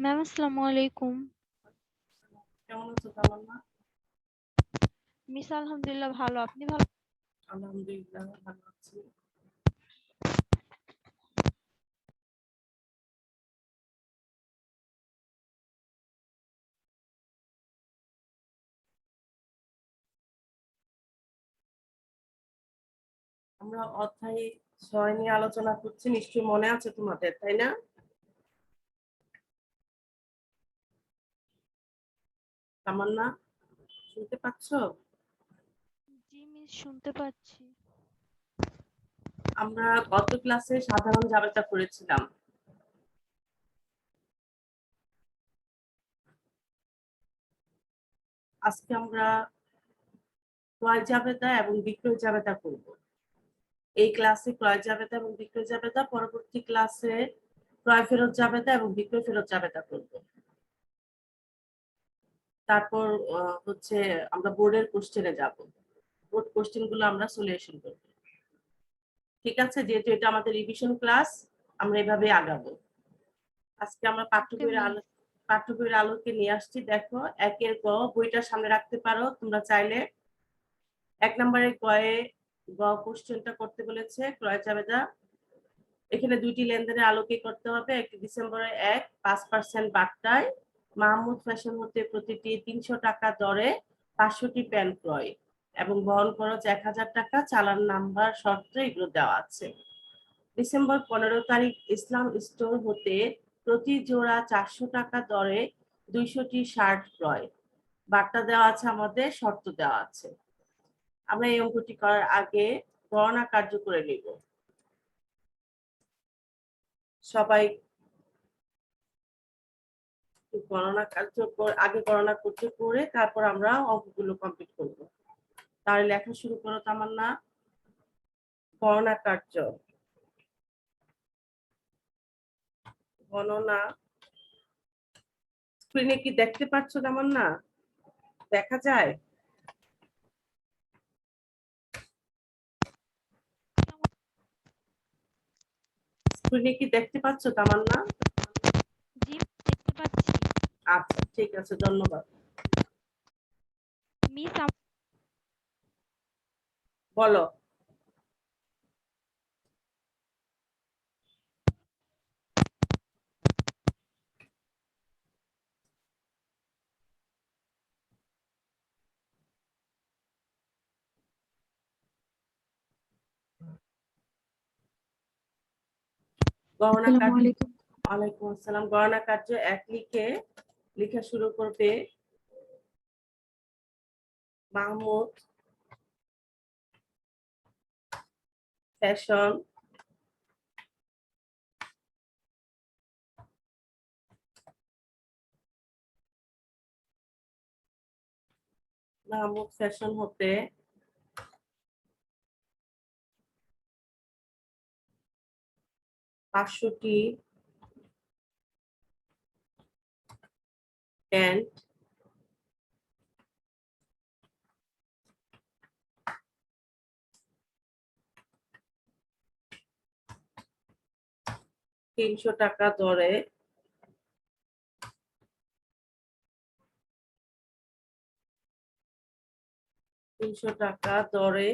Ma'am আসসালামু আলাইকুম। কেমন আছো তামান্না? মিস আলহামদুলিল্লাহ ভালো। আপনি ভালো? আলহামদুলিল্লাহ ভালো আছি। আমরা অধ্যায় 6 নিয়ে আলোচনা করছি, নিশ্চয়ই মনে আছে তোমাদের, তাই না? তামান্না, শুনতে পাচ্ছ? জি মিস শুনতে পাচ্ছি। আমরা গত ক্লাসে সাধারণ জাবেদা করেছিলাম। আজকে আমরা ক্রয় জাবেদা এবং বিক্রয় জাবেদা করব। এই ক্লাসে ক্রয় জাবেদা এবং বিক্রয় জাবেদা, পরবর্তী ক্লাসে ক্রয় ফেরত জাবেদা এবং বিক্রয় ফেরত জাবেদা করব। তারপর হচ্ছে আমরা বোর্ডের কোশ্চেনে যাব। বোর্ড কোশ্চেন গুলো আমরা সলিউশন করব। ঠিক আছে, যেহেতু এটা আমাদের রিভিশন ক্লাস, আমরা এভাবে আগাবো। আজকে আমরা ওকে মিস। পাঠ্য বইয়ের আলোকে নিয়ে আসছি। দেখো, 1-এর গ, বইটা সামনে রাখতে পারো তোমরা চাইলে। 1 নম্বরের গয়ে গ কোশ্চেনটা করতে বলেছে ক্রয় চাবেদা। এখানে 2টি লেনদেনের আলোকে করতে হবে। একটি ডিসেম্বরের 1 5% বার্তায় মাহমুদ ফ্যাশন হতে প্রতিটি 300 টাকা দরে 500টি প্যান্ট ক্রয় এবং বহন খরচ 1000 টাকা, চালান নাম্বার শর্ত এগুলো দেওয়া আছে। ডিসেম্বর 15 তারিখ ইসলাম স্টোর হতে প্রতি জোড়া 400 টাকা দরে 200টি শার্ট ক্রয়। বার্তা দেওয়া আছে, আমাদের শর্ত দেওয়া আছে। আমরা এই অঙ্কটি করার আগে গণনা কার্য করে নিব। সবাই আগে গণনা করতে করে তারপর আমরা অঙ্কগুলো কমপ্লিট করব। তাহলে লেখা শুরু করো তামান্না। গণনা কার্য। গণনা। স্ক্রিনে কি দেখতে পাচ্ছ তামান্না? দেখা যায়? স্ক্রিনে কি দেখতে পাচ্ছ তামান্না? জি দেখতে পাচ্ছি। আচ্ছা, ঠিক আছে, ধন্যবাদ। মিস বলো। গণনা আসসালামু কার্য। আলাইকুম। ওয়ালাইকুম আসসালাম। গণনা কার্য 1 লিখে লেখা শুরু করবে মাহমুদ ফ্যাশন হতে পাঁচশোটি প্যান্ট তিনশো টাকা দরে 300 টাকা দরে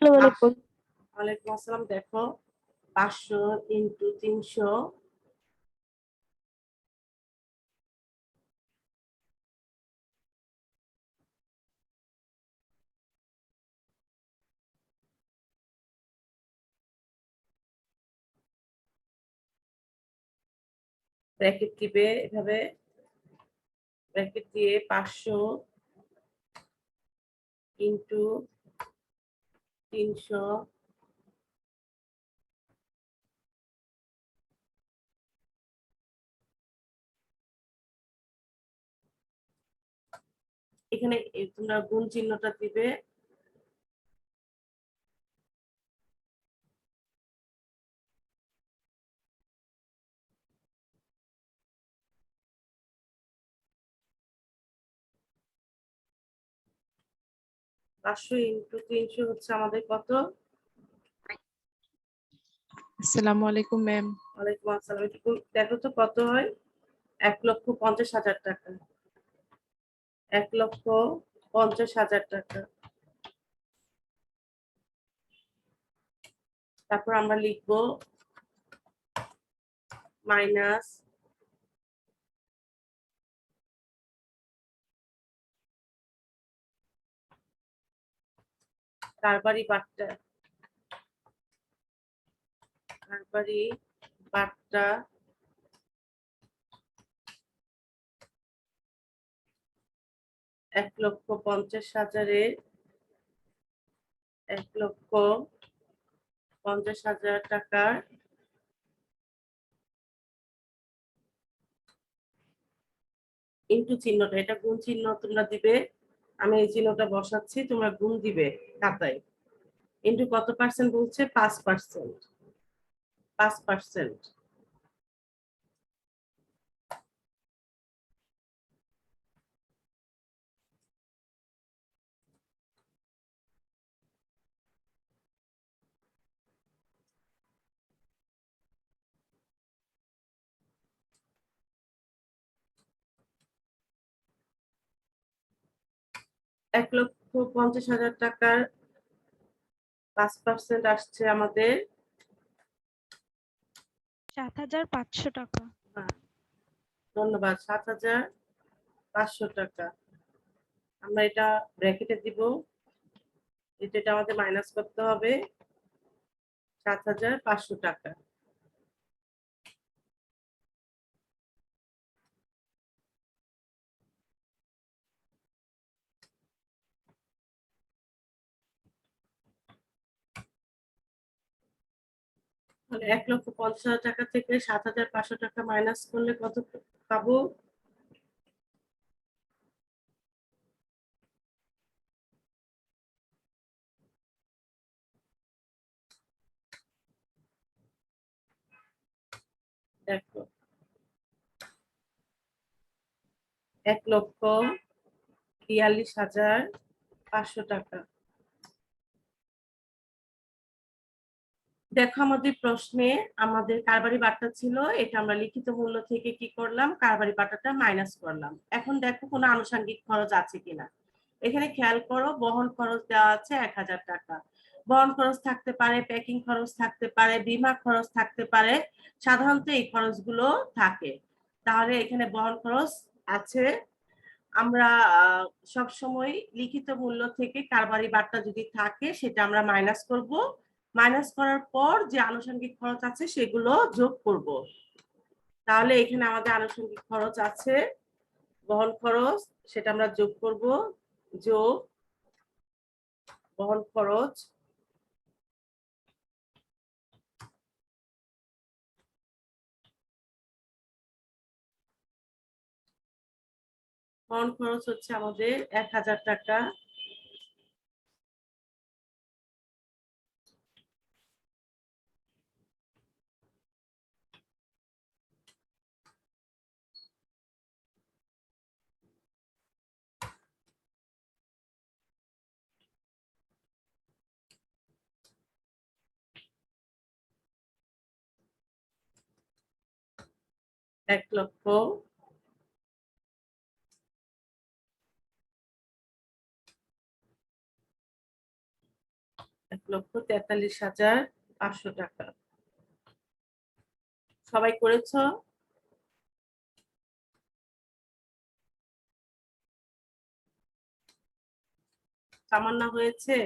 আসসালামু আলাইকুম। ওয়ালাইকুম আসসালাম। দেখো, 500 ইন্টু 300, ব্র্যাকেট দিবে এভাবে, ব্র্যাকেট দিয়ে 500 ইন্টু 300, এখানে তোমরা গুণ চিহ্নটা দিবে। 500 ইন্টু 300 হচ্ছে আমাদের কত? আসসালামু আলাইকুম ম্যাম। ওয়ালাইকুম আসসালাম। একটু দেখো তো কত হয়? 1,50,000 টাকা। 1,50,000 টাকা। তারপর আমরা লিখবো মাইনাস কারবারি বাট্টা 1,50,000 1,50,000 টাকার ইন্টু চিহ্নটা, এটা গুণ চিহ্ন তোমরা দিবে, আমি এই চিহ্নটা বসাচ্ছি, তোমরা গুণ দিবে খাতায়। ইন্টু কত পার্সেন্ট বলছে? 5%। 5%। $1,50,000 টাকার 5% আসছে আমাদের 7,500 টাকা। ধন্যবাদ, 7,500 টাকা। আমরা এটা ব্র্যাকেটে দিব, এটা আমাদের মাইনাস করতে হবে 7,500 টাকা। তাহলে 1,50,000 টাকা থেকে 7,500 টাকা মাইনাস করলে কত পাবো? দেখো 1,42,500 টাকা। দেখো আমাদের প্রশ্নে আমাদের কারবারি বাট্টা ছিল, এটা আমরা লিখিত মূল্য থেকে কি করলাম? কারবারি বাট্টাটা মাইনাস করলাম। এখন দেখো কোনো আনুষঙ্গিক খরচ আছে কিনা। এখানে খেয়াল করো, বহন খরচ দেওয়া আছে 1,000 টাকা। বহন খরচ থাকতে পারে, প্যাকিং খরচ থাকতে পারে, বীমা খরচ থাকতে পারে, সাধারণত এই খরচগুলো থাকে। তাহলে এখানে বহন খরচ আছে। আমরা সব সময় লিখিত মূল্য থেকে কারবারি বাট্টা যদি থাকে সেটা আমরা মাইনাস করব। মাইনাস করার পর যে আনুষঙ্গিক খরচ আছে সেগুলো যোগ করব। তাহলে এখানে আমাদের আনুষঙ্গিক খরচ আছে, বহন খরচ, সেটা আমরা যোগ করব। যোগ বহন খরচ বহন খরচ হচ্ছে আমাদের 1,000 টাকা। এক লক্ষ 1,43,500 টাকা। সবাই করেছো? তামান্না হয়েছে?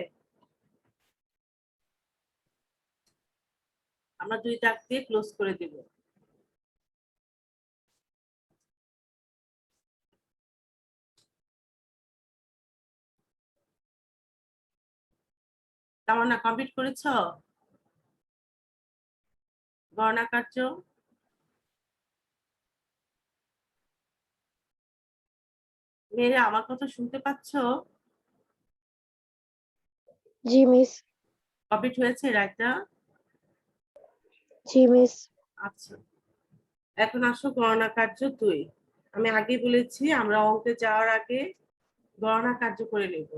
আমরা 2 দাগ দিয়ে ক্লোজ করে দেব। তামান্না কমপ্লিট করেছো গণনা কার্য? মেয়েরা আমার কথা শুনতে পাচ্ছ? জি মিস। কমপ্লিট হয়েছে রাইটটা? জি মিস। আচ্ছা, এখন আসো গণনা কার্য 2। আমি আগে বলেছি আমরা অঙ্কে যাওয়ার আগে গণনা কার্য করে নেব।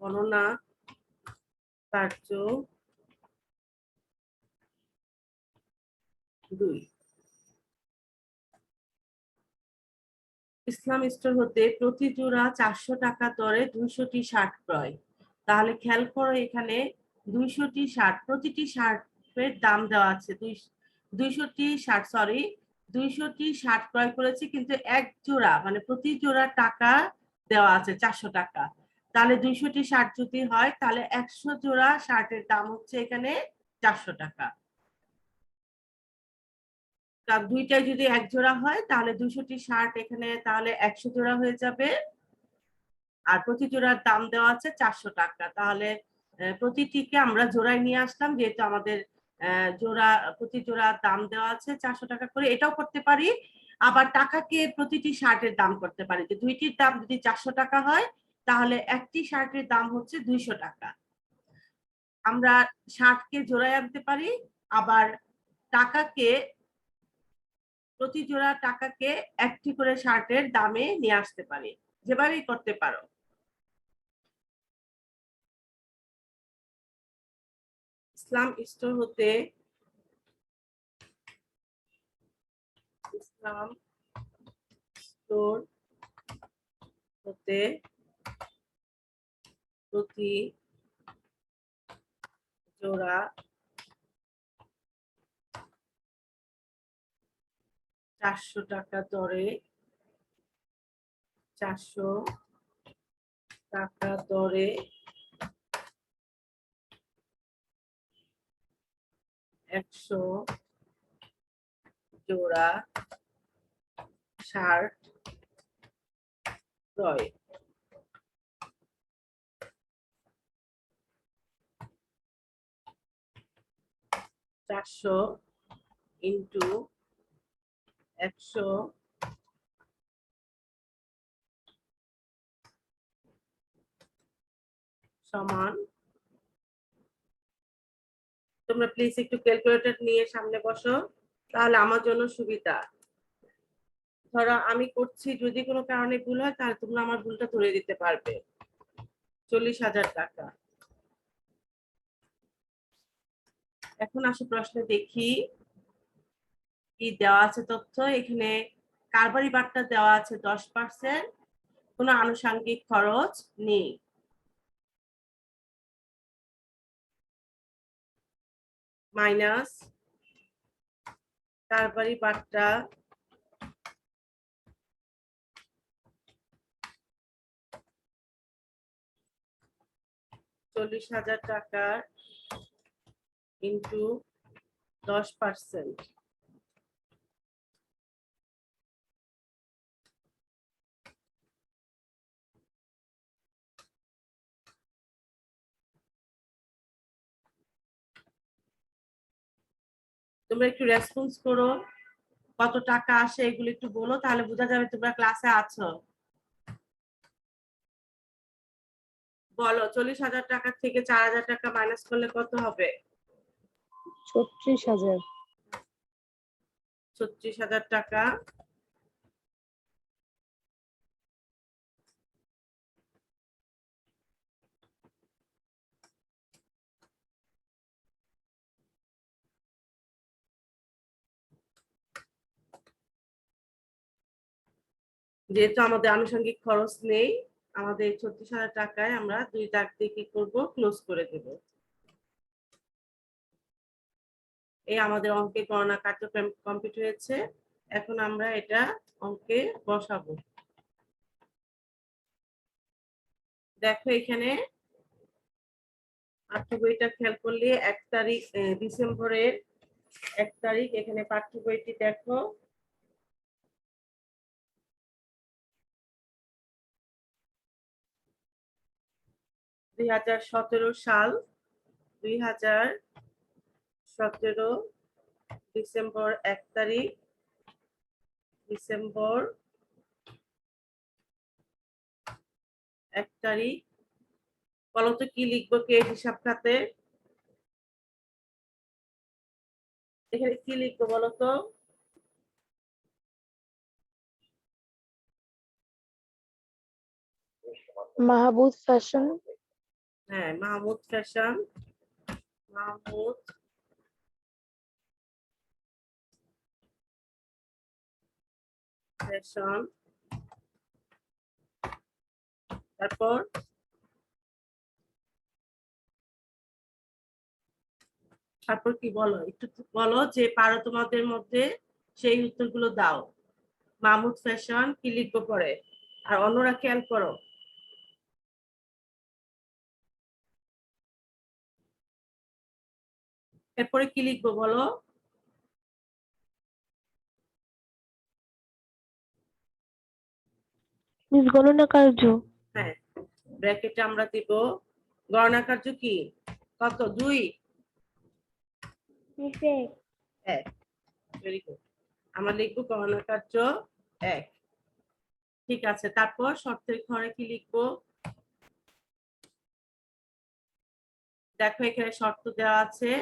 গণনা কার্য 2। ইসলাম স্টোর হতে প্রতি জোড়া 400 টাকা দরে 200টি শার্ট ক্রয়। তাহলে খেয়াল করো এখানে 200টি শার্ট, প্রতিটি শার্টের দাম দেওয়া আছে 200টি শার্ট, 200টি শার্ট ক্রয় করেছে, কিন্তু এক জোড়া মানে প্রতি জোড়া টাকা দেওয়া আছে 400 টাকা। তাহলে 200টি শার্ট যদি হয় তাহলে 100 জোড়া শার্টের দাম হচ্ছে এখানে 400 টাকা। দুইটাই যদি এক জোড়া হয় তাহলে 200টি শার্ট এখানে তাহলে 100 জোড়া হয়ে যাবে, আর প্রতি জোড়ার দাম দেওয়া আছে 400 টাকা। তাহলে প্রতিটিকে আমরা জোড়ায় নিয়ে আসলাম, যেহেতু আমাদের জোড়া প্রতি জোড়ার দাম দেওয়া আছে 400 টাকা করে। এটাও করতে পারি, আবার টাকাকে প্রতিটি শার্টের দাম করতে পারি, যে দুইটির দাম যদি 400 টাকা হয় তাহলে একটি শার্টের দাম হচ্ছে 200 টাকা। আমরা শার্টকে জোড়ায় আনতে পারি, আবার টাকাকে প্রতি জোড়া টাকাকে একটি করে শার্টের দামে নিয়ে আসতে পারি, যেভাবেই করতে পারো। ইসলাম স্টোর হতে প্রতি জোড়া 400 টাকা দরে 100 জোড়া শার্ট ক্রয়। চারশো ইন্টু 100 সমান, তোমরা প্লিজ একটু ক্যালকুলেটর নিয়ে সামনে বসো, তাহলে আমার জন্য সুবিধা। ধরো আমি করছি, যদি কোনো কারণে ভুল হয় তাহলে তোমরা আমার ভুলটা ধরে দিতে পারবে। 40,000 টাকা। এখন আসো প্রশ্নে দেখি কি দেওয়া আছে তথ্য। এখানে কারবারি বার্তা দেওয়া আছে 10%, কোনো আনুষঙ্গিক খরচ নেই। মাইনাস কারবারি বার্তা 40,000 টাকা ইন্টু 10%। তোমরা একটু রেসপন্স করো, কত টাকা আসে এগুলো একটু বলো, তাহলে বোঝা যাবে তোমরা ক্লাসে আছো। বলো 40,000 টাকা থেকে 4,000 টাকা মাইনাস করলে কত হবে? 36,000। 36,000 টাকা যেহেতু আমাদের আনুষঙ্গিক খরচ নেই, আমাদের 36,000 টাকায় আমরা 2 দাগ দিয়ে কি করবো, ক্লোজ করে দেব। এই আমাদের অঙ্কে গণনা কার্যক্রম কমপ্লিট হয়েছে। এখন আমরা এটা অঙ্কে বসাবো। দেখো এখানে পাঠ্য বইটা খেয়াল করলে 1 তারিখ ডিসেম্বরের 1 তারিখ, এখানে পাঠ্য বইটি দেখো। সাল 2017 ডিসেম্বর 1 তারিখ, ডিসেম্বর 1 তারিখ। বলতো কি লিখবো কে হিসাব খাতে? এখানে কি লিখবো বলতো? মাহবুব ফ্যাশন। হ্যাঁ, মাহমুদ ফ্যাশন, মাহমুদ ফ্যাশন। তারপর তারপর কি বলো, একটু বলো যে পারো তোমাদের মধ্যে সেই উত্তরগুলো দাও। মাহমুদ ফ্যাশন কি লিখবো পরে, আর অন্যরা খেয়াল করো। এরপরে কি লিখবো বলো? মিস গণনা কার্য। হ্যাঁ, ব্র্যাকেটে আমরা দিব গণনা কার্য কি, কত? 2, 1। Very good. আমরা লিখবো গণনা কার্য 1। ঠিক আছে, তারপর শর্তের ঘরে কি লিখবো? দেখো এখানে শর্ত দেওয়া আছে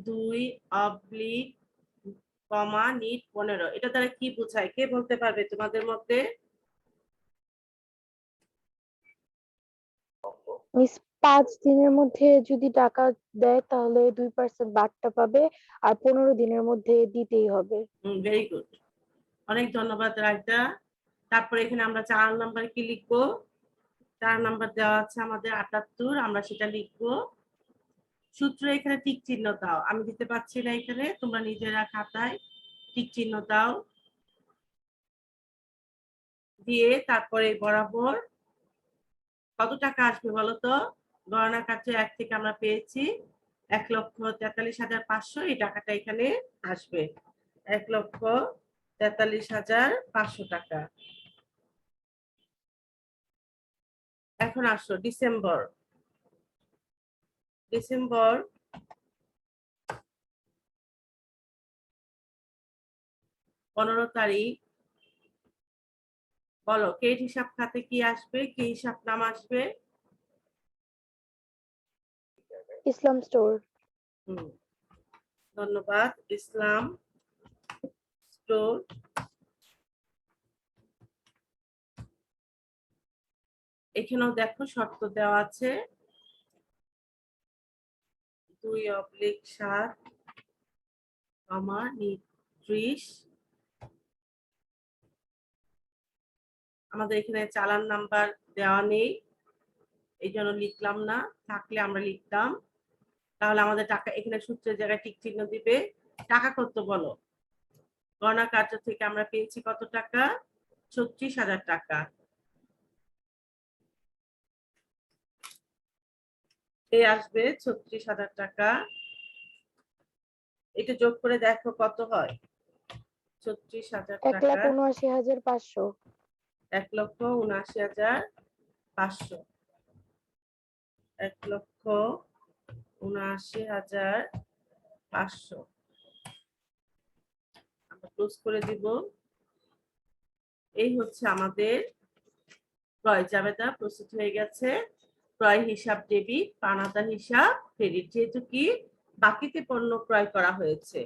2 কমা নিট 15। এটা দ্বারা কি বোঝায়, কে বলতে পারবে তোমাদের মধ্যে? মিস 5 দিনের মধ্যে যদি টাকা দেয় তাহলে 2% বাড়টা পাবে, আর 15 দিনের মধ্যে দিতেই হবে। ভেরি গুড, অনেক ধন্যবাদ রাইটা। তারপরে এখানে আমরা 4 নাম্বারে কি লিখবো? 4 নাম্বার দেওয়া আছে আমাদের 78, আমরা সেটা লিখবো। সূত্র এখানে টিক চিহ্ন দাও, আমি দিতে পারছি না এখানে, তোমরা নিজেরা খাতায় টিক চিহ্ন দাও, দিয়ে তারপরে বরাবর কত টাকা আসবে বলো তো? গণনা কার্য 1 থেকে আমরা পেয়েছি 1,43,500, এই টাকাটা এখানে আসবে 1,43,500 টাকা। এখন আসো ডিসেম্বর। 15 তারিখ, বলো ক্রেডিট হিসাব খাতে কি আসবে, কি হিসাব নাম আসবে? ইসলাম স্টোর। ধন্যবাদ, ইসলাম স্টোর। এখানেও দেখো শর্ত দেওয়া আছে 2/7, 30। আমাদের এখানে চালান নাম্বার দেওয়া নেই, এই জন্য লিখলাম না, থাকলে আমরা লিখতাম। তাহলে আমাদের টাকা এখানে সূত্রের জায়গায় টিক চিহ্ন দিবে। টাকা কত বলো? গণনা কার্য থেকে আমরা পেয়েছি কত টাকা? 36,000 টাকা। এই আসবে 36,000 টাকা। এটা যোগ করে দেখো কত হয়। 36,000 টাকা 1,79,500। 1,79,500। 1,79,500 আমরা ক্লোজ করে দিব। এই হচ্ছে আমাদের ক্রয় জাবেদা প্রস্তুত হয়ে গেছে। ক্রয় হিসাব ডেবিট, পাওনাদার হিসাব ক্রেডিট, যেহেতু কি বাকিতে পণ্য ক্রয় করা হয়েছে।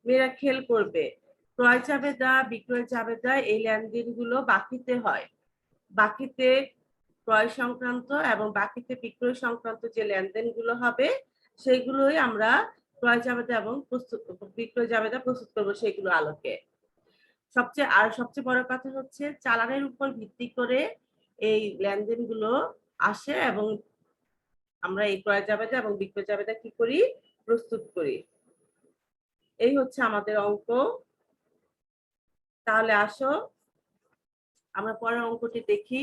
মেয়েরা খেয়াল করবে, ক্রয় জাবেদা, বিক্রয় জাবেদা এই লেনদেনগুলো বাকিতে হয়। বাকিতে ক্রয় সংক্রান্ত এবং বাকিতে বিক্রয় সংক্রান্ত যে লেনদেনগুলো হবে সেগুলোই আমরা ক্রয় জাবেদা এবং বিক্রয় জাবেদা প্রস্তুত করবো সেগুলো আলোকে। সবচেয়ে বড় কথা হচ্ছে চালানের উপর ভিত্তি করে এই লেনদেনগুলো আসে এবং আমরা এই ক্রয় জাবেদা এবং বিক্রয় জাবেদা কি করি? প্রস্তুত করি। এই হচ্ছে আমাদের অঙ্ক। তাহলে আসো আমরা পরের অঙ্কটি দেখি।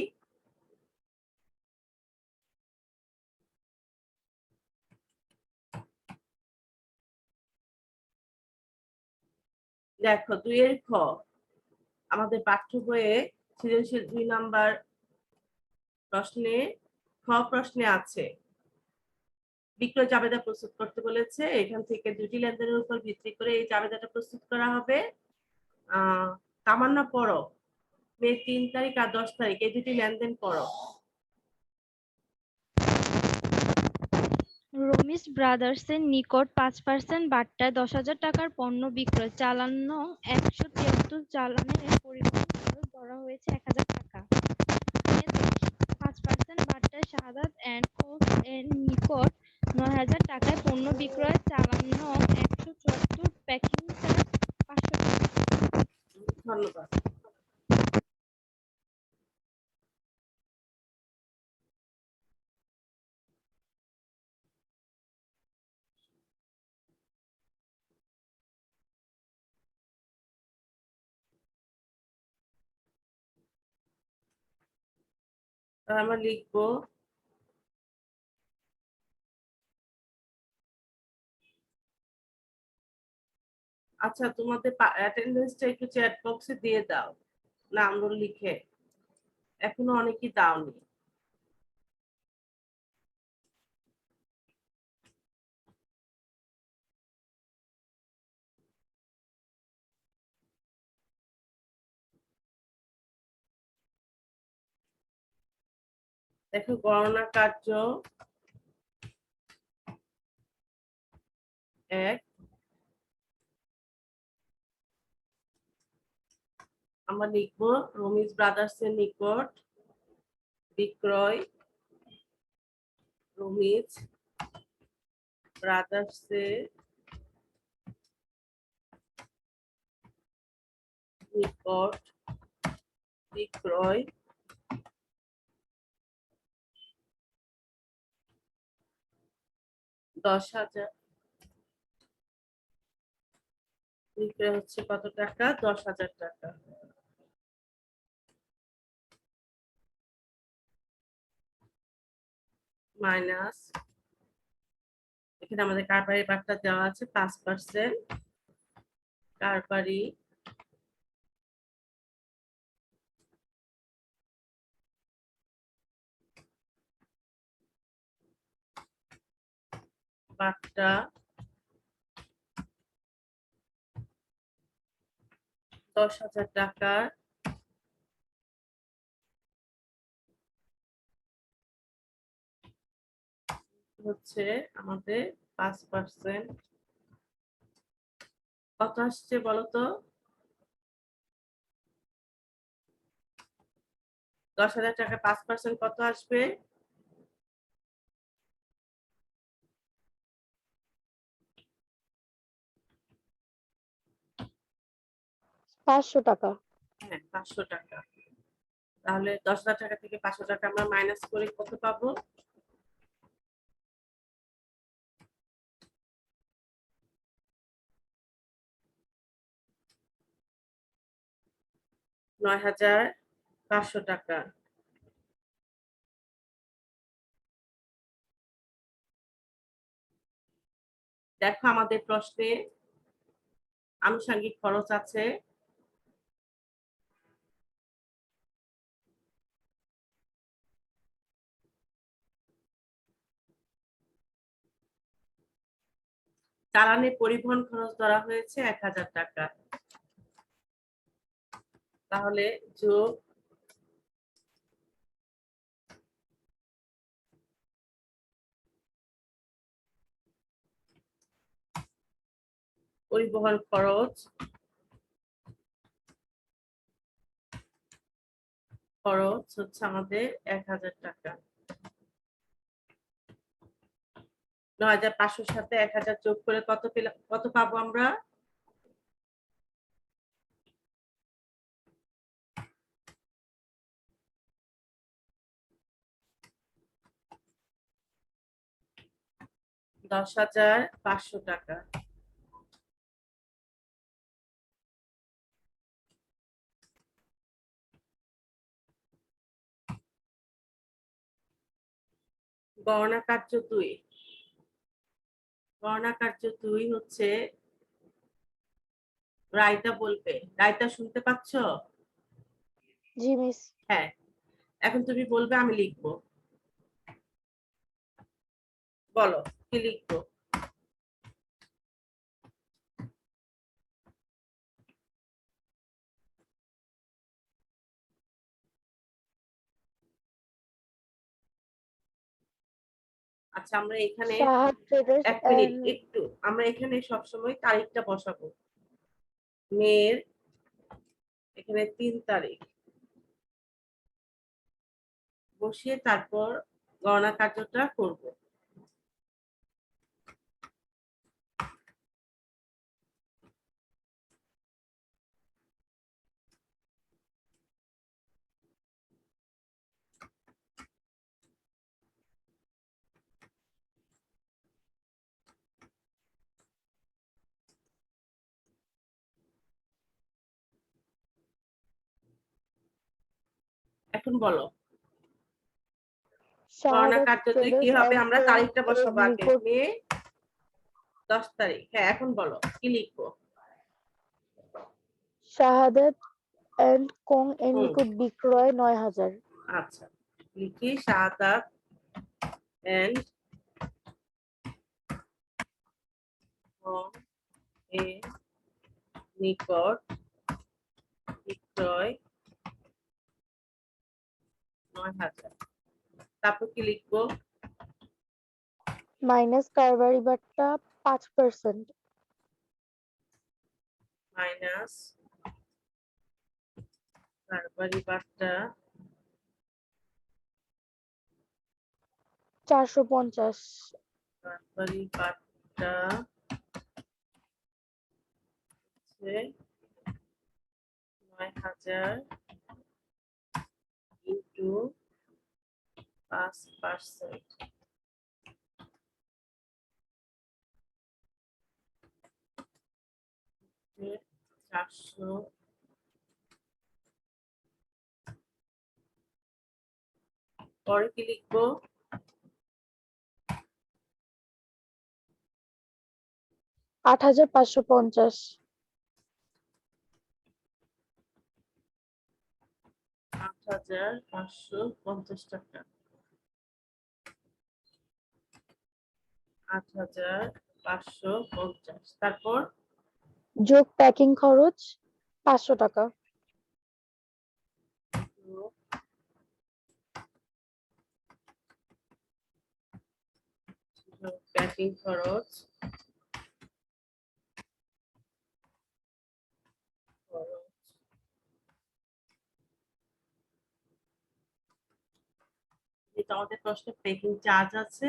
দেখো 2 খ, আমাদের পাঠ্য বইয়ে সৃজনশীল 2 নাম্বার প্রশ্নে খ প্রশ্নে আছে বিক্রয় জাবেদা প্রস্তুত করতে বলেছে। এখান থেকে দুটি লেনদেনের উপর ভিত্তি করে এই জাবেদাটা প্রস্তুত করা হবে। তামান্না পড়ো, মে 3 তারিখ আর 10 তারিখ এই দুটি লেনদেন পড়ো। রমিস ব্রাদার্সের নিকট 5% বাট্টায় 10,000 টাকার পণ্য বিক্রয়, চালান নং 173, চালানের পরিবহন খরচ ধরা হয়েছে 1,000 টাকা। 5% বাট্টায় সাদাত অ্যান্ড কোকস এর নিকট ৯,০০০ টাকায় পণ্য বিক্রয় চালানো ১৭৪ প্যাকিং চার্জ ৫০০ টাকা। ধন্যবাদ। আমরা লিখবো আচ্ছা তোমাদের অ্যাটেন্ডেন্সটা একটু চ্যাট বক্সে দিয়ে দাও নামগুলো লিখে, এখনো অনেকেই দাওনি। দেখো গণনা কার্য ১, আমরা লিখবো রমিজ ব্রাদার্স এর নিকট বিক্রয়, রমিজ ব্রাদার্স এর নিকট বিক্রয় $১০,০০০, বিক্রয় হচ্ছে কত টাকা? $১০,০০০ টাকা। মাইনাস এখানে আমাদের কারবারি বার্তা দেওয়া আছে 5%, কারবারি বার্তা ১০,০০০ টাকার হচ্ছে আমাদের 5%। কত আসছে বলতো? ১০,০০০ টাকা 5% কত আসবে? 500 টাকা। হ্যাঁ 500 টাকা। তাহলে ১০,০০০ টাকা থেকে 500 টাকা আমরা মাইনাস করে কত পাবো? $৯,৫০০ টাকা। দেখো আমাদের প্রশ্নে আনুষঙ্গিক খরচ আছে চালানে পরিবহন খরচ ধরা হয়েছে ১,০০০ টাকা। তাহলে যোগ পরিবহন খরচ হচ্ছে আমাদের ১,০০০ টাকা। ৯,৫০০ সাথে ১,০০০ যোগ করে কত পাবো আমরা? $১০,৫০০ টাকা। গণনা কার্য ২। গণনা কার্য ২ হচ্ছে রায়তা বলবে। রায়তা শুনতে পাচ্ছ? জি মিস। হ্যাঁ, এখন তুমি বলবে, আমি লিখবো। বলো কি লিখবো? আচ্ছা আমরা এখানে সাহাদ ট্রেডার্স ১ মিনিট এন্ড একটু, আমরা এখানে সবসময় তারিখটা বসাবো। মের এখানে ৩ তারিখ বসিয়ে তারপর গণনা কার্যটা করব। এখন বলো গণনা শাহাদাত কার্যতে কি ট্রেডার্স হবে? অ্যান্ড আমরা কো তারিখটা এর বসাবো আগে। নিকট মে 10 তারিখ। হ্যাঁ, এখন বলো কি লিখবো? শাহাদাত অ্যান্ড কোং এর হুম, নিকট বিক্রয় ৯,০০০। আচ্ছা, লিখি শাহাদাত এন্ড কোং এর নিকট বিক্রয় ৯,০০০। তারপর কি লিখবো? মাইনাস কারবারি বাট্টা ৫%। মাইনাস কারবারি বাট্টা ৪৫০। কারবারি বাট্টা হচ্ছে ৯,০০০ ইন্টু ৫%। ৪০০। পরে কি লিখবো? ৮,৫৫০। ৮,৫৫০ টাকা। ৮,৫৫০। তারপর যোগ প্যাকিং খরচ ৫০০ টাকা। প্যাকিং খরচ যেটা আমাদের প্রশ্নে পেকিং চার্জ আছে,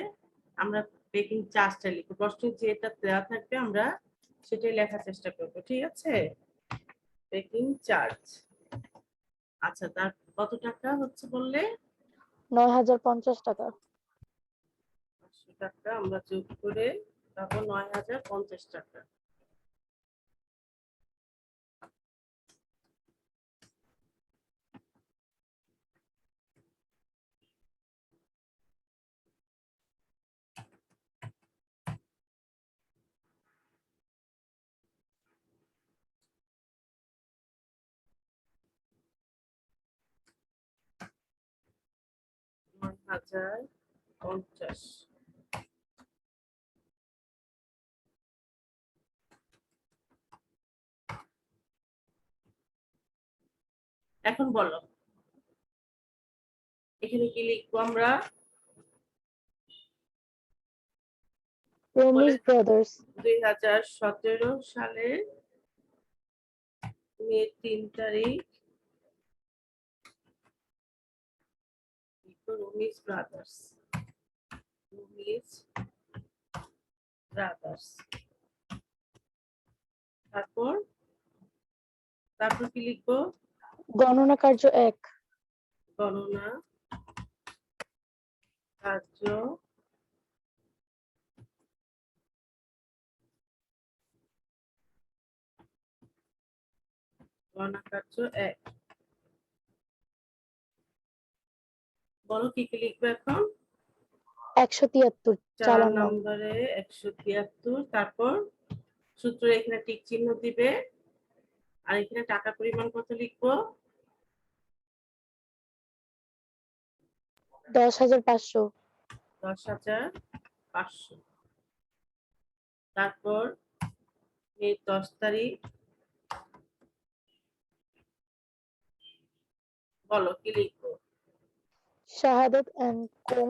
আমরা পেকিং চার্জটা লিখবো। প্রশ্নে যেটা দেওয়া থাকবে আমরা সেটাই লেখার চেষ্টা করবো, ঠিক আছে? Packing charge. আচ্ছা, তার কত টাকা হচ্ছে বললে? ৯,০৫০ টাকা। ৫০০ টাকা আমরা যোগ করে তারপর ৯,০৫০ টাকা। নয় হাজার পঞ্চাশ। এখন বলো এখানে কি লিখবো আমরা? রমিজ ব্রাদার্স 2017 সালের মে 3 তারিখ রমিজ ব্রাদার্স। রমিজ ব্রাদার্স। তারপর তারপর কি লিখবো? গণনা কার্য ১। গণনা কার্য গণনা কার্য ১। বলো কি কি লিখবো এখন? ১৭৩ 4 চালান নাম। নম্বরে 173। তারপর সূত্র এখানে টিক চিহ্ন দিবে। আর এখানে টাকা পরিমাণ কত লিখবো? ১০,৫০০। 10,৫০০। তারপর মে 10 তারিখ বলো কি লিখবো? শাহাদাত অ্যান্ড কোং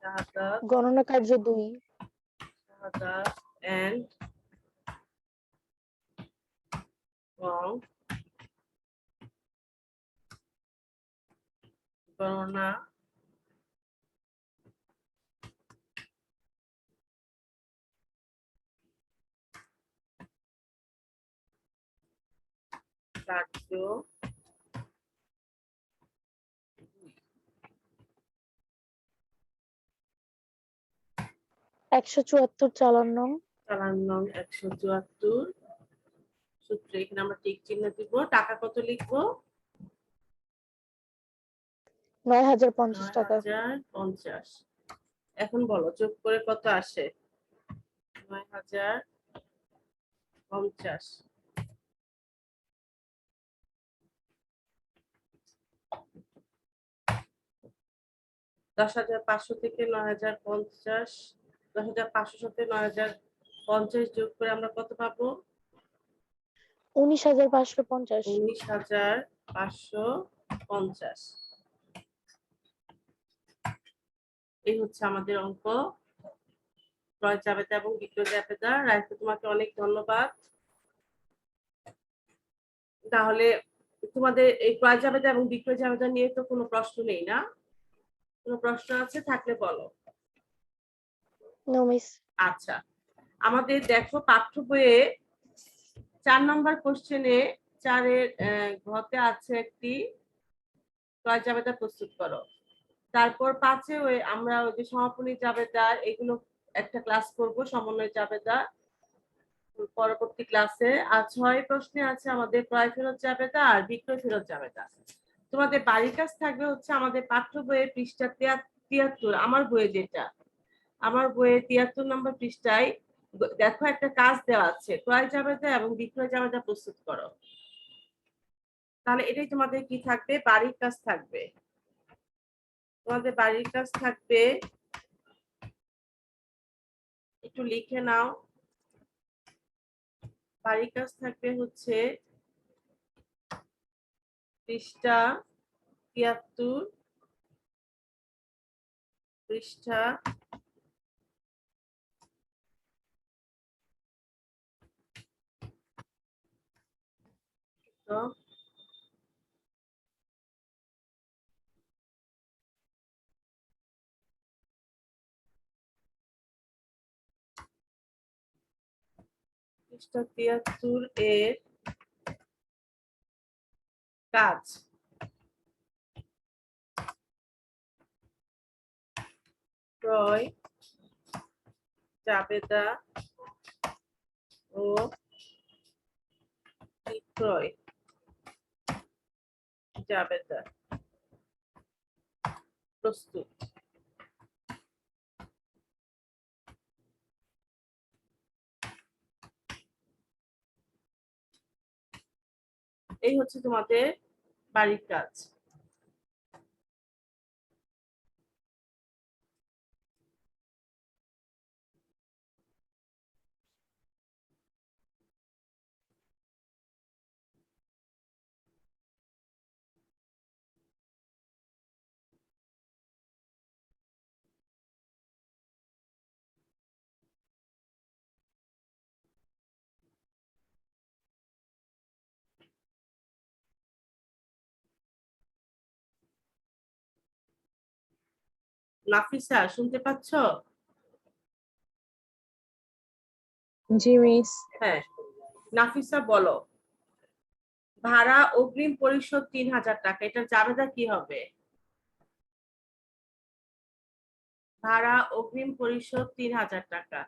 শাহাদাত গণনা কার্য ২। শাহাদাত এন্ড কোং গণনা কার্য 174 চালান নং। চালান নং 174 সূত্রে এখানে আমরা টিক চিহ্ন দিব। টাকা কত লিখবো? 9050 টাকা। 9050। এখন বলো যোগ করে কত আসে? 9050 10,500 থেকে 9050, 10,500 সাথে 9050 যোগ করে আমরা কত পাবো? 19,550। 19,550। এই হচ্ছে আমাদের অঙ্ক। ক্রয় জাবেদা এবং বিক্রয় জাবেদা। রাইসা, তোমাকে অনেক ধন্যবাদ। তাহলে তোমাদের এই ক্রয় জাবেদা এবং বিক্রয় জাবেদা নিয়ে তো কোনো প্রশ্ন নেই না? কোনো প্রশ্ন আছে থাকলে বলো। No miss. আচ্ছা, আমাদের দেখো পাঠ্য বইয়ে 4 নম্বর কোশ্চেনে 4-এর ঘতে আছে একটি ক্রয় জাবেদা প্রস্তুত করো। তারপর 5-এ আমরা ওই যে সমাপনী জাবেদা এগুলো একটা ক্লাস করব, সমন্বয় জাবেদা পরবর্তী ক্লাসে। আর 6 প্রশ্নে আছে আমাদের ক্রয় ফেরত জাবেদা আর বিক্রয় ফেরত জাবেদা। তোমাদের বাড়ির কাজ থাকবে হচ্ছে আমাদের পাঠ্য বইয়ের পৃষ্ঠা 73, আমার বইয়ে যেটা, আমার বইয়ে 73 নম্বর পৃষ্ঠায় দেখো একটা কাজ দেওয়া আছে, ক্রয় জাবেদা এবং বিক্রয় জাবেদা প্রস্তুত করো। তাহলে এটাই তোমাদের কি থাকবে? বাড়ির কাজ থাকবে। তোমাদের বাড়ির কাজ থাকবে, একটু লিখে নাও। বাড়ির কাজ থাকবে হচ্ছে পৃষ্ঠা 73, পৃষ্ঠা 73 এর কাজ। ক্রয় জাবেদা ও বিক্রয় জাবেদা প্রস্তুত। এই হচ্ছে তোমাদের বাড়ির কাজ। নাফিসা, শুনতে পাচ্ছ? জি মিস। হ্যাঁ, নাফিসা বলো, ভাড়া অগ্রিম পরিশোধ 3,000 টাকা, এটা জাবেদা কি হবে? ভাড়া অগ্রিম পরিশোধ 3,000 টাকা,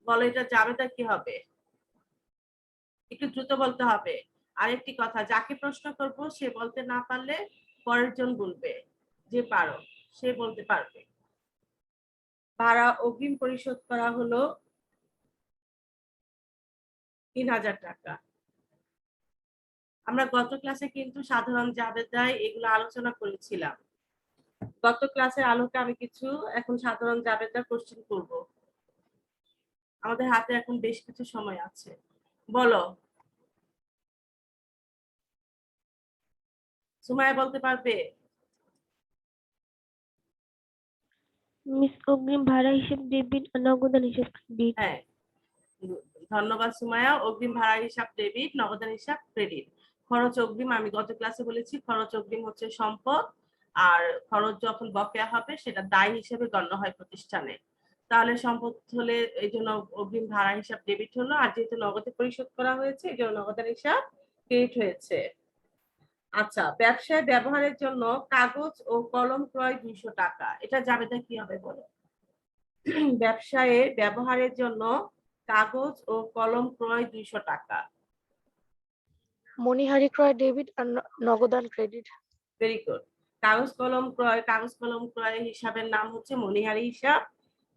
বলো এটা জাবেদা কি হবে? একটু দ্রুত বলতে হবে। আরেকটি কথা, যাকে প্রশ্ন করব সে বলতে না পারলে পরের জন বলবে, যে পারো সে বলতে পারবে। ভাড়া অগ্রিম পরিশোধ করা হলো 3,000 টাকা। আমরা গত ক্লাসে কিন্তু সাধারণ জাবেদায় এগুলো আলোচনা করেছিলাম। গত ক্লাসের আলোকে আমি কিছু এখন সাধারণ জাবেদা কোশ্চেন করব। আমাদের হাতে এখন বেশ কিছু সময় আছে, বলো। সুমাইয়া বলতে পারবে? মিস অগ্রিম ভাড়া হিসেব ডেবিট আর নগদান হিসেব ক্রেডিট। হ্যাঁ, ধন্যবাদ সুমাইয়া। অগ্রিম ভাড়া হিসাব ডেবিট, নগদান হিসাব ক্রেডিট। খরচ অগ্রিম আমি গত ক্লাসে বলেছি, খরচ অগ্রিম হচ্ছে সম্পদ, আর খরচ যখন বকেয়া হবে সেটা দায় হিসেবে গণ্য হয় প্রতিষ্ঠানে। তাহলে সম্পদ হলে এই জন্য অগ্রিম ভাড়া হিসাব ডেবিট হলো, আর যেহেতু নগদে পরিশোধ করা হয়েছে এই জন্য নগদের হিসাব ক্রেডিট হয়েছে। আচ্ছা, ব্যবসায় ব্যবহারের জন্য কাগজ ও কলম ক্রয় 200 টাকা, এটা জাবেদা কি হবে বলো? ব্যবসায়ে ব্যবহারের জন্য কাগজ ও কলম ক্রয় 200 টাকা। মণিহারি ক্রয় ডেবিট আর নগদান ক্রেডিট। Very good. কাগজ কলম ক্রয় হিসাবের নাম হচ্ছে মণিহারি হিসাব,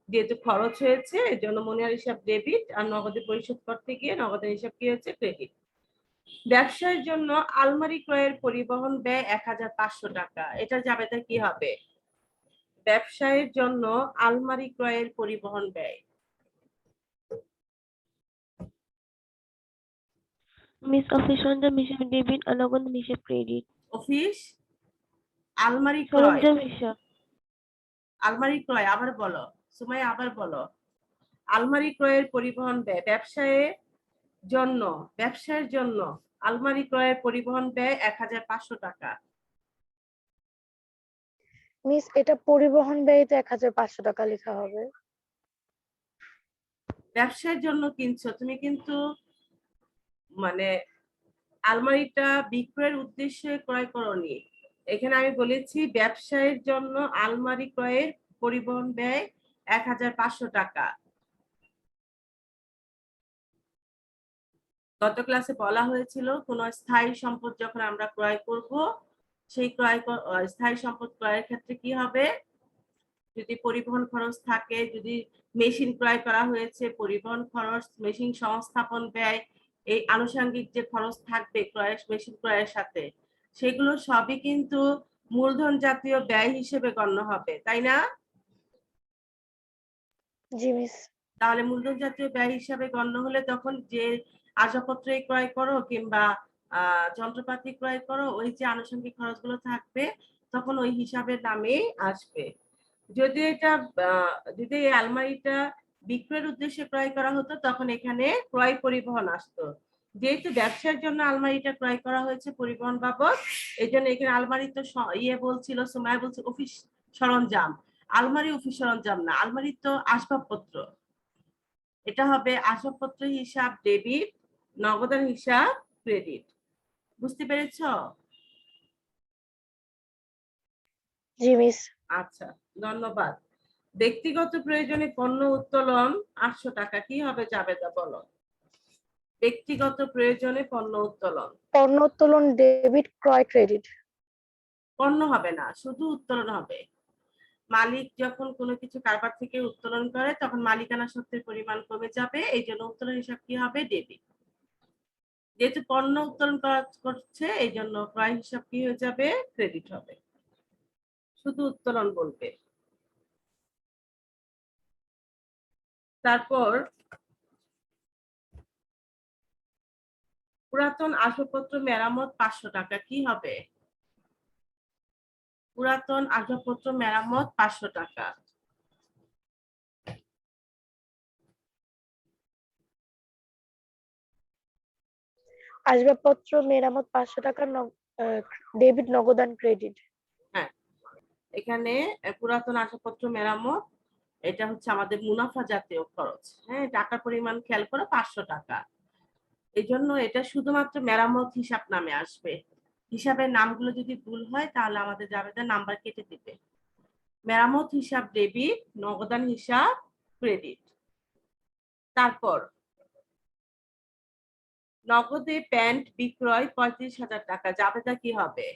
যেহেতু খরচ হয়েছে এই জন্য মণিহারি হিসাব ডেবিট, আর নগদে পরিশোধ করতে গিয়ে নগদের হিসাব কি হচ্ছে? ক্রেডিট। ব্যবসার জন্য আলমারি ক্রয়ের পরিবহন ব্যয় 1500 টাকা, এটা জাবেদা কি হবে? ব্যবসায়ের জন্য আলমারি ক্রয়ের পরিবহন ব্যয়। মিস অফিস সরঞ্জাম হিসেবে ডেবিট আর নগদ হিসেব ক্রেডিট। অফিস আলমারি ক্রয়, সরঞ্জাম হিসাব। আলমারি ক্রয়, আবার বলো সুমাইয়া, আবার বলো। আলমারি ক্রয়ের পরিবহন ব্যয় ব্যবসায়ের জন্য আলমারি ক্রয়ের পরিবহন ব্যয় 1500 টাকা। মিস এটা পরিবহন ব্যয় তো 1500 টাকা লেখা হবে। ব্যবসার জন্য কিনছো তুমি, কিন্তু মানে আলমারিটা বিক্রয়ের উদ্দেশ্যে ক্রয় করনি। এখানে আমি বলেছি ব্যবসায়ের জন্য আলমারি ক্রয়ের পরিবহন ব্যয় 1500 টাকা। গত ক্লাসে বলা হয়েছিল কোন স্থায়ী সম্পদ যখন আমরা ক্রয় করব, সেই স্থায়ী সম্পদ ক্রয়ের ক্ষেত্রে কি হবে? যদি পরিবহন খরচ থাকে, যদি মেশিন ক্রয় করা হয়েছে, পরিবহন খরচ, মেশিন সংস্থাপন ব্যয়, এই আনুষঙ্গিক যে খরচ থাকবে মেশিন ক্রয়ের সাথে, সেগুলো সবই কিন্তু মূলধন জাতীয় ব্যয় হিসেবে গণ্য হবে, তাই না? জি মিস। তাহলে মূলধন জাতীয় ব্যয় হিসাবে গণ্য হলে তখন যে আসবাবপত্র ক্রয় করো কিংবা যন্ত্রপাতি ক্রয় করো, ওই যে আনুষঙ্গিক খরচগুলো থাকবে তখন ওই হিসাবের নামে আসবে। যদি এই আলমারিটা বিক্রয়ের উদ্দেশ্যে ক্রয় করা হতো তখন এখানে ক্রয় পরিবহন আসতো। যেহেতু ব্যবসার জন্য আলমারিটা ক্রয় করা হয়েছে পরিবহন বাবদ, এই জন্য এখানে আলমারি তো বলছিল, সুমাইয়া বলছে অফিস সরঞ্জাম, আলমারি অফিস সরঞ্জাম না, আলমারি তো আসবাবপত্র। এটা হবে আসবাবপত্র হিসাব ডেবিট, নগদান হিসাব ক্রেডিট। বুঝতে পেরেছো? জি মিস। আচ্ছা, ধন্যবাদ। ব্যক্তিগত প্রয়োজনে পণ্য উত্তোলন 800 টাকা, কি হবে জাবেদা বলো? ব্যক্তিগত প্রয়োজনে পণ্য উত্তোলন। পণ্য উত্তোলন ডেবিট ক্রয় ক্রেডিট। পণ্য হবে না, শুধু উত্তোলন হবে। মালিক যখন কোনো কিছু কারবার থেকে উত্তোলন করে তখন মালিকানা সত্ত্বের পরিমাণ কমে যাবে, এই জন্য উত্তোলন হিসাব কি হবে? ডেবিট। যেহেতু পণ্য উত্তোলন করছে এই জন্য ক্রয় হিসাব কি হয়ে যাবে? ক্রেডিট হবে। শুধু উত্তোলন বলবে। তারপর পুরাতন আসবাবপত্র মেরামত 500 টাকা, কি হবে? পুরাতন আসবাবপত্র মেরামত 500 টাকা। আসবাবপত্র মেরামত 500 টাকা, ডেবিট নগদান ক্রেডিট। হ্যাঁ, এখানে পুরাতন আসবাবপত্র মেরামত, এটা হচ্ছে আমাদের মুনাফা জাতীয় খরচ। হ্যাঁ, টাকার পরিমাণ খেয়াল করো 500 টাকা। এই জন্য এটা শুধুমাত্র মেরামত হিসাব নামে আসবে। হিসাবের নামগুলো যদি ভুল হয় তাহলে আমাদের জাবেদা নাম্বার কেটে দিবে। মেরামত হিসাব ডেবিট, নগদান হিসাব ক্রেডিট। তারপর নগদে প্যান্ট বিক্রয় 35,000 টাকা, জাবেদা কি হবে?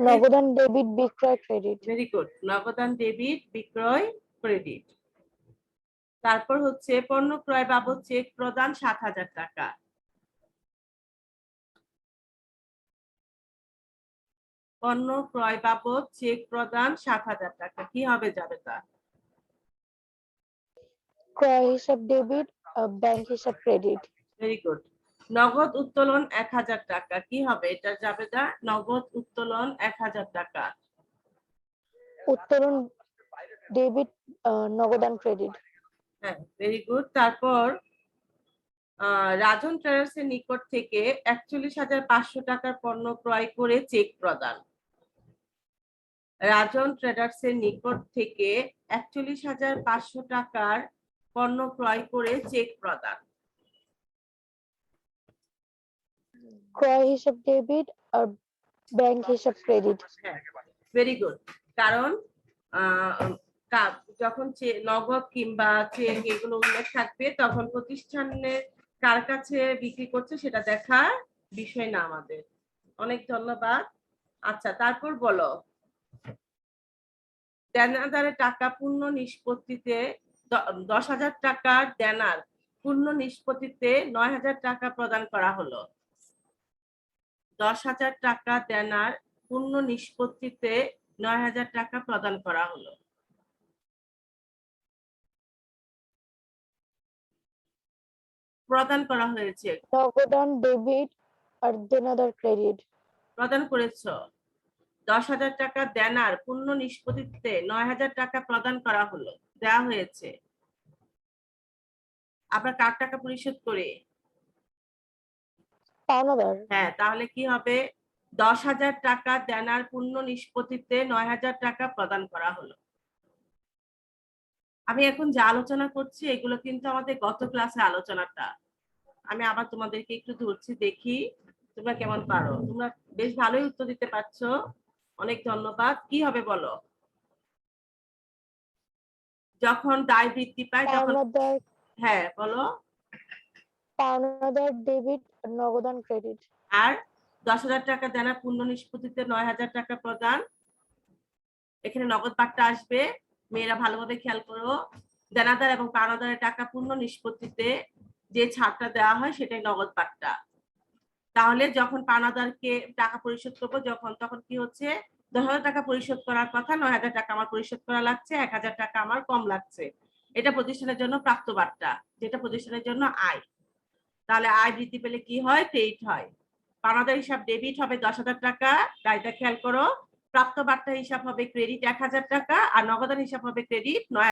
নগদান ডেবিট বিক্রয় ক্রেডিট। ভেরি গুড, নগদান ডেবিট বিক্রয় ক্রেডিট। তারপর হচ্ছে পণ্য ক্রয় বাবদ চেক প্রদান 7,000 টাকা। পণ্য ক্রয় বাবদ চেক প্রদান 7,000 টাকা, কি হবে জাবেদা? ক্রয় হিসাব ডেবিট, ব্যাংক হিসাব ক্রেডিট। Very good. নগদ উত্তোলন 1,000 টাকা, কি হবে এটা জাবেদা? নগদ উত্তোলন 1,000 টাকা। উত্তোলন ডেবিট, নগদান ক্রেডিট। হ্যাঁ, ভেরি গুড। তারপর রাজন ট্রেডার্স এর নিকট থেকে 41,500 টাকার পণ্য ক্রয় করে চেক প্রদান। রাজন ট্রেডার্স এর নিকট থেকে ৪১,৫০০ টাকার পণ্য ক্রয় করে চেক প্রদান। ক্রয় হিসাব ডেবিট আর ব্যাংক হিসাব ক্রেডিট। হ্যাঁ, ভেরি গুড। কারণ যখন নগদ কিংবা চেক এগুলো উল্লেখ থাকবে তখন প্রতিষ্ঠানের কার কাছে বিক্রি করছে সেটা দেখার বিষয় না আমাদের। অনেক ধন্যবাদ। আচ্ছা, তারপর বলো, দেনাদারের টাকা পূর্ণ নিষ্পত্তিতে ১০,০০০ টাকার দেনার পূর্ণ নিষ্পত্তিতে ৯,০০০ টাকা প্রদান করা হলো। ১০,০০০ টাকা দেনার পূর্ণ নিষ্পত্তিতে ৯,০০০ টাকা প্রদান করা হলো। প্রদান করা হয়েছে, নগদান ডেবিট আর দেনাদার ক্রেডিট। প্রদান করেছ। ১০,০০০ টাকা দেনার পূর্ণ নিষ্পত্তিতে ৯,০০০ টাকা প্রদান করা হলো, দেওয়া হয়েছে। আপনার কার টাকা পরিশোধ করে? পাওনাদার। হ্যাঁ, তাহলে কি হবে? ১০,০০০ টাকা দেনার পূর্ণ নিষ্পত্তিতে ৯,০০০ টাকা প্রদান করা হলো। আমি এখন যা আলোচনা করছি এগুলো কিন্তু আমাদের গত ক্লাসে আলোচনাটা। আমি আবার তোমাদেরকে একটু ধরছি, দেখি তোমরা কেমন পারো। তোমরা বেশ ভালোই উত্তর দিতে পারছো, অনেক ধন্যবাদ। কি হবে বলো? যখন দায় বৃদ্ধি পায় তখন, পাওনাদার হ্যাঁ বলো। পাওনাদার ডেবিট আর নগদান ক্রেডিট। আর ১০,০০০ টাকা দেনা পূর্ণ নিষ্পত্তিতে ৯,০০০ টাকা প্রদান। এখানে নগদ বার্তা আসবে, মেয়েরা ভালোভাবে খেয়াল করো। দেনাদার এবং পাওনাদারের টাকা পূর্ণ নিষ্পত্তিতে যে ছাড়টা দেওয়া হয় সেটাই নগদ বার্তা। তাহলে যখন পাওনাদারকে টাকা পরিশোধ করবো তখন কি হচ্ছে? ১০,০০০ টাকা পরিশোধ করার কথা, ৯,০০০ টাকা আমার পরিশোধ করা লাগছে, ১,০০০ টাকা আমার কম লাগছে। এটা প্রতিষ্ঠানের জন্য প্রাপ্ত বার্তা, যেটা প্রতিষ্ঠানের জন্য আয়। তাহলে আয় বৃদ্ধি পেলে কি হয়? ক্রেডিট হয়। পাওনাদার হিসাব ডেবিট হবে ১০,০০০ টাকা, গাড়িটা খেয়াল করো। প্রাপ্ত বার্তা হিসাব হবে ক্রেডিট ১,০০০ টাকা, আর নগদান হিসাব হবে ক্রেডিট ৯,০০০